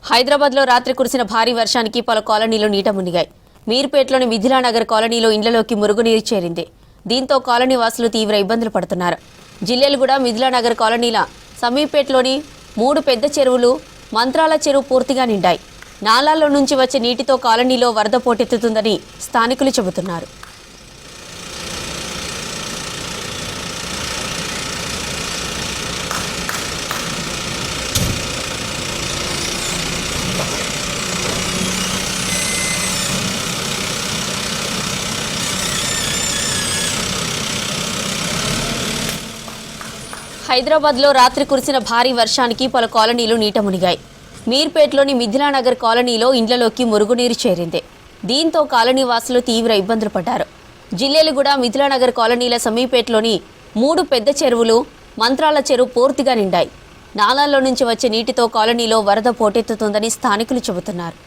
హైదరాబాద్లో రాత్రి కురిసిన భారీ వర్షానికి పలు కాలనీలు నీట మునిగాయి. మీర్పేట్లోని మిథిలానగర్ కాలనీలో ఇండ్లలోకి మురుగునీరు చేరింది. దీంతో కాలనీ వాసులు తీవ్ర ఇబ్బందులు పడుతున్నారు. జిల్లెలుగూడ మిథిలానగర్ కాలనీల సమీపేట్లోని 3 పెద్ద చెరువులు, మంత్రాల చెరువు పూర్తిగా నిండాయి. నాలాల్లో నుంచి వచ్చే నీటితో కాలనీలో వరద పోటెత్తుతుందని స్థానికులు చెబుతున్నారు. హైదరాబాద్లో రాత్రి కురిసిన భారీ వర్షానికి పలు కాలనీలు నీట మునిగాయి. మీర్పేట్లోని మిథిలానగర్ కాలనీలో ఇండ్లలోకి మురుగునీరు చేరింది. దీంతో కాలనీ వాసులు తీవ్ర ఇబ్బందులు పడ్డారు. జిల్లెలుగూడ మిథిలానగర్ కాలనీల సమీపేట్లోని 3 పెద్ద చెరువులు, మంత్రాల చెరువు పూర్తిగా నిండాయి. నాలాల్లో నుంచి వచ్చే నీటితో కాలనీలో వరద పోటెత్తుతుందని స్థానికులు చెబుతున్నారు.